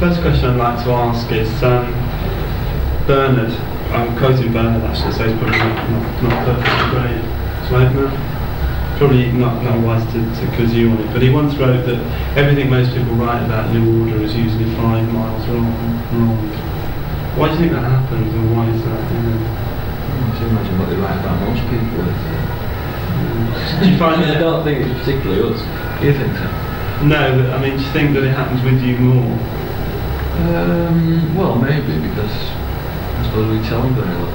first question I'd like to ask is Bernard. I'm quoting Bernard actually, so he's probably not perfectly great. So probably not wise to quiz you on it, but he once wrote that everything most people write about New Order is usually 5 miles wrong. Why do you think that happens, and why is that? You can you imagine what they write about most people? Do you find I don't think it's particularly us. Do you think so? No, but I mean, do you think that it happens with you more? Well, maybe because I suppose we tell them very little. I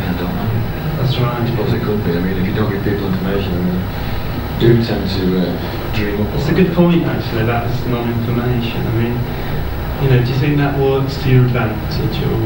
mean, I don't know. That's right. I suppose it could be. I mean, if you don't give people information, they do tend to dream up. It's a good point, actually. That's non-information. I mean, do you think that works to your advantage or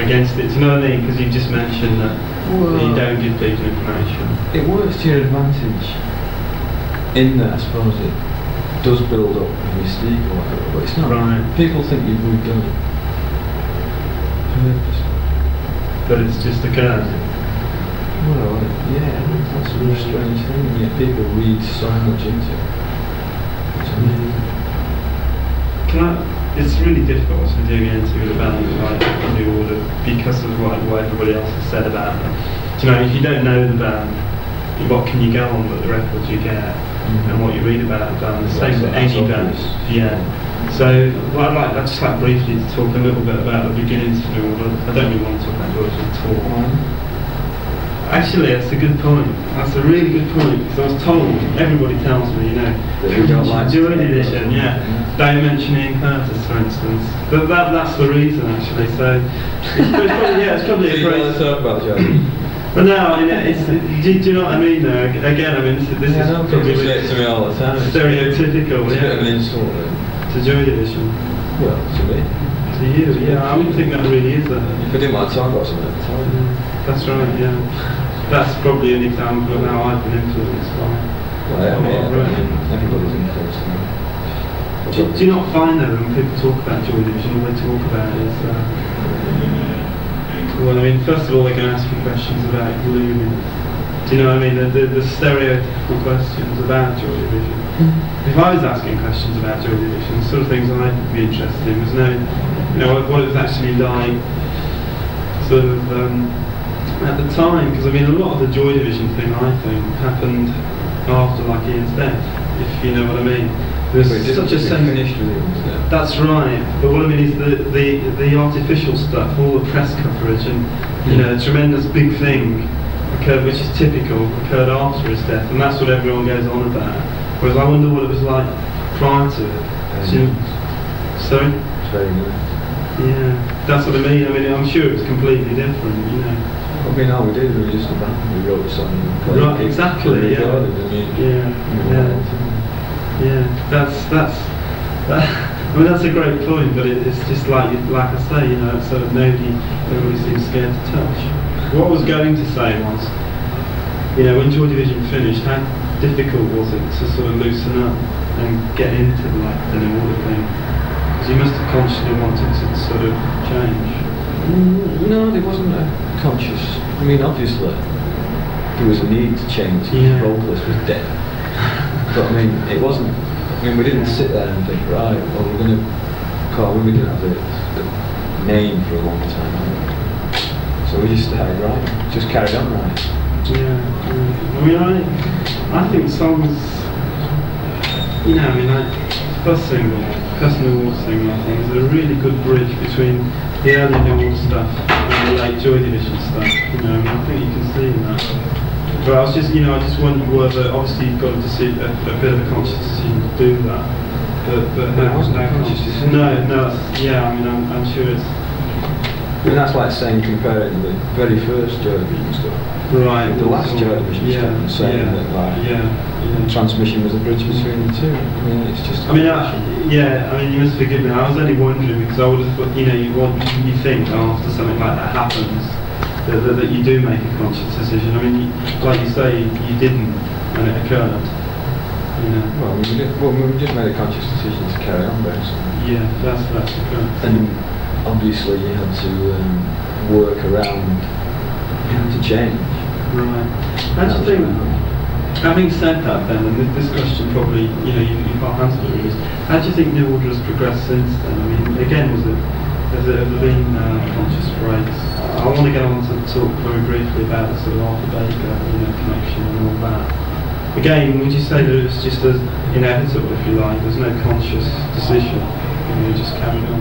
against it? Do you know what I mean? Because you just mentioned that you don't give people information. It works to your advantage in that, I suppose it does build up a mystique or whatever, but it's not. Right. People think you've done it purposely. But it's just occurred. Well, yeah, that's a really strange thing, and yet people read so much into it. It's really difficult to dig into the value of the New Order because of what everybody else has said about them. If you don't know the band, what can you go on but the records you get and what you read about the band? The same with any band. Yeah. So, I'd just like briefly to talk a little bit about the beginnings of New Order. I don't really want to talk about New Order at all. Actually, that's a good point. That's a really good point, because I was told, everybody tells me, Joy Division, They mention Ian Curtis, for instance. But that's the reason, actually. So, it's probably a great... So you talk about Joy? But no, I mean, do you know what I mean, though? Again, I mean, this is probably... People say it to me all the time. Stereotypical, It's a bit of an insult, to Joy Division. Well, to me. To you, yeah. I wouldn't think that really is a... If I didn't want to talk about something, I'd tell you. That's right, yeah. That's probably an example of how I've been influenced by. Well, everybody's influenced. Do you not find though when people talk about Joy Division, all they talk about is well, I mean, first of all they're going to ask you questions about gloomy. Do you know what I mean? The stereotypical questions about Joy Division. If I was asking questions about Joy Division, the sort of things I'd be interested in was knowing, what it was actually like, sort of at the time, because I mean, a lot of the Joy Division thing, I think, happened after like Ian's death, if you know what I mean. There's such a sense. That's right. But what I mean is the artificial stuff, all the press coverage, and a tremendous big thing occurred, which is typical, occurred after his death, and that's what everyone goes on about. Whereas I wonder what it was like prior to it. Sorry? It's very good. Yeah, that's what I mean. I mean, I'm sure it was completely different, I mean, all we did was just a band. We wrote a song. Right, exactly. That's I mean, that's a great point, but it's just like I say, it's sort of nobody seems scared to touch. What I was going to say was, when Joy Division finished, how difficult was it to sort of loosen up and get into the New Order thing? Because you must have consciously wanted to sort of change. No, there wasn't a conscious. I mean, obviously, there was a need to change. The vocalist was dead. But I mean, it wasn't. I mean, we didn't sit there and think, right, well, we're going to call. We didn't have the name for a long time. So we just started writing. Just carried on writing. Yeah. I mean, I think songs. First single, Personal War single, I think, is a really good bridge between the early New Order stuff and the late Joy Division stuff. I think you can see that. But I was just, I just wondered whether, obviously you've got to see a bit of a conscious decision to do that. But it wasn't a conscious decision. No, I'm sure it's... I mean, that's like saying comparing the very first Joy Division stuff. Right. The last Joy Division stuff and saying that transmission was a bridge between the two. I mean, it's just... you must forgive me. I was only wondering because I would have thought, you think after something like that happens that you do make a conscious decision. I mean, like you say, you didn't when it occurred. Well, we just made a conscious decision to carry on basically. Yeah, that's occurred. And obviously you had to work around, to change. Right. How do you think? Having said that then, and this question probably, you can't answer it, is how do you think New Order has progressed since then? I mean, again, has there been conscious breaks? I want to get on to talk very briefly about the sort of Arthur Baker, connection and all that. Again, would you say that it's just as inevitable, if you like, there's no conscious decision, you just carry on?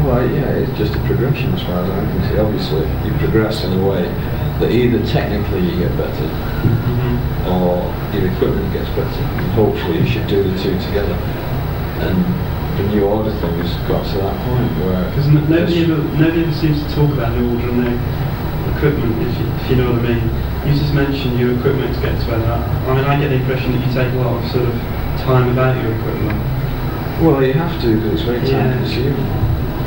Well, yeah, it's just a progression as far as I can see. Obviously, you progress in a way that either technically you get better, or your equipment gets better. And hopefully you should do the two together. And the New Order thing has got to that point where... Because nobody ever seems to talk about New Order and their equipment, if you know what I mean. You just mentioned your equipment to get better. I mean, I get the impression that you take a lot of sort of time about your equipment. Well, you have to, because it's very time consuming.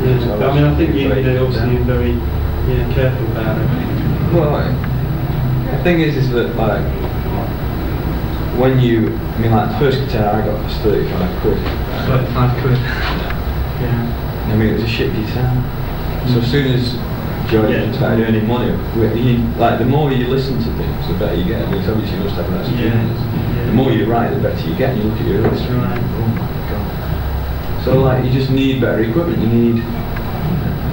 Yeah, so I mean, I think you're obviously very careful about it. Well, the thing is that like when the first guitar I got was 35 quid. 35 quid. Yeah. I mean, it was a shit guitar. So as soon as Jordan started earning money, the more you listen to things, the better you get. I mean, obviously you must have an experience. Yeah. The more you write, the better you get. And you look at your list. Right. Oh my god. So you just need better equipment. You need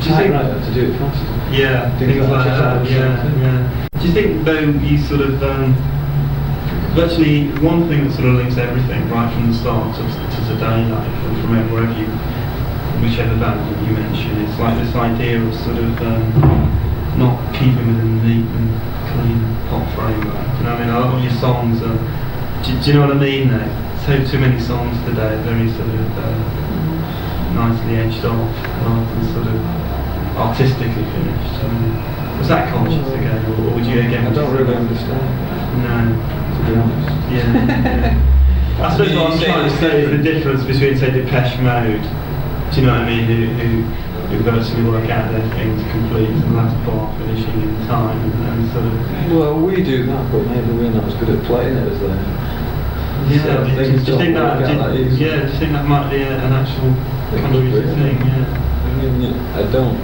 typewriter to do it faster. Yeah, things like that. Yeah. Do you think though you sort of virtually one thing that sort of links everything right from the start to today, like from wherever whichever band you mention, it's like this idea of sort of not keeping within the neat and clean pop framework. You know what I mean? A lot of your songs are. Do you know what I mean? Though, too many songs today are very sort of nicely edged off rather than sort of artistically finished. I mean, was that conscious again, or would you again? I don't really understand. No, to be honest. Yeah. I suppose what I'm trying to say is the difference between, say, Depeche Mode. Do you know what I mean? Who virtually work out their thing to complete the last bar finishing in time and sort of. Well, we do that, but maybe we're not as good at playing it as they. Yeah. Do you think that? Do you think that might be an actual contributing thing? Yeah. I mean, I don't.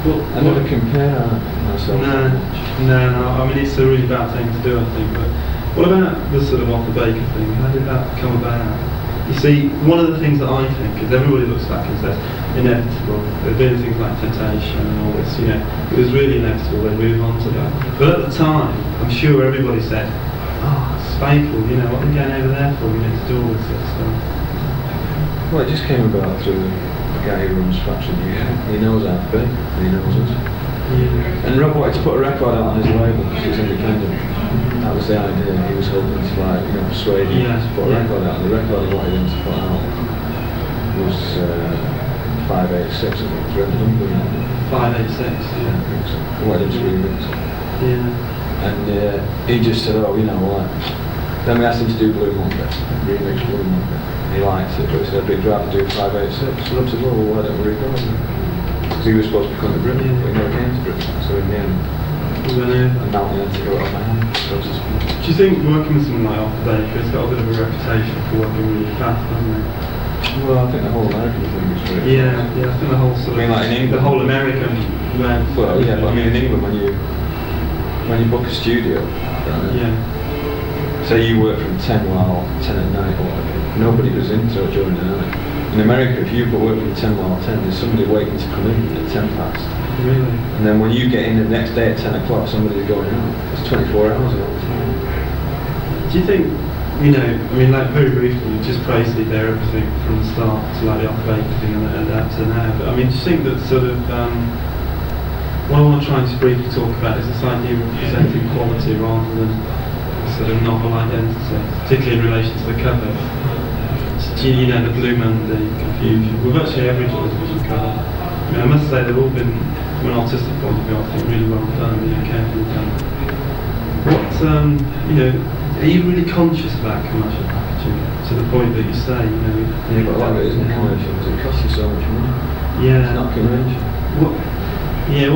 Well, I never compare myself. No. I mean, it's a really bad thing to do, I think. But what about the sort of Arthur Baker thing? How did that come about? You see, one of the things that I think is everybody looks back and says inevitable. There's been things like Temptation and all this. It was really inevitable. They move on to that. But at the time, I'm sure everybody said, "Oh, it's fatal. What are we going over there for? We need to do all this sort of stuff." Well, it just came about through the guy who runs Faction UK. He knows our thing, and he knows us. Yeah. And Rob wanted to put a record out on his label because he's independent. That was the idea. He was hoping to persuade him to put a record out. The record he wanted him to put out was 586, I think. 586. Yeah, I think so. He wanted him to remix it. Yeah. And he just said, "Oh, you know what?" Then we asked him to do Blue Monday, remix Blue Monday. He liked it, but he said, "I'd rather do 586." So I said, "Well, why don't we record it?" Because he was supposed to come to Britain, but he never came to Britain. So in the end, and now he had to go out my hand. Do you think working with someone like Arthur Baker has got a bit of a reputation for working really fast, hasn't it? Well, I think the whole American thing is pretty. Yeah, I think the whole sort of. Like in England, the whole American. Well, yeah, but I mean in England when you book a studio, right? Yeah. Say you work from 10 at night or whatever, nobody goes in during the night. In America, if you've got work from 10 while 10, there's somebody waiting to come in at 10 past. Really? And then when you get in the next day at 10 o'clock, somebody's going out. It's 24 hours all the time. Do you think, very briefly, you just praised it there, everything from the start to the Arthur Baker thing and up to now, but do you think that sort of, what I want to try and just briefly talk about is this idea of presenting quality rather than sort of novel identity, particularly in relation to the cover. The Blue Monday confusion. Well, virtually every Joy Division cover. I must say they've all been, from an artistic point of view, I think really well done, carefully done. Are you really conscious about commercial packaging to the point that you say, Yeah, but a lot of it isn't commercial because it costs you so much money. Yeah. It's not commercial.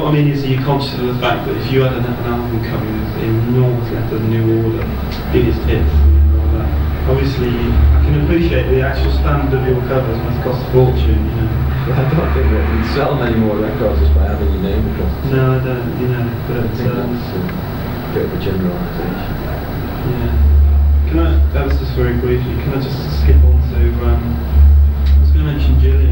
What I mean is, are you conscious of the fact that if you had an album coming with enormous length of New Order, biggest hits, and all that, obviously I can appreciate the actual standard of your covers must cost a fortune, Well, I don't think that you sell many more records just by having your name across. No, I don't, but I think that's a bit of a generalisation. Yeah. That was just very briefly. Can I just skip on to? I was going to mention Gillian.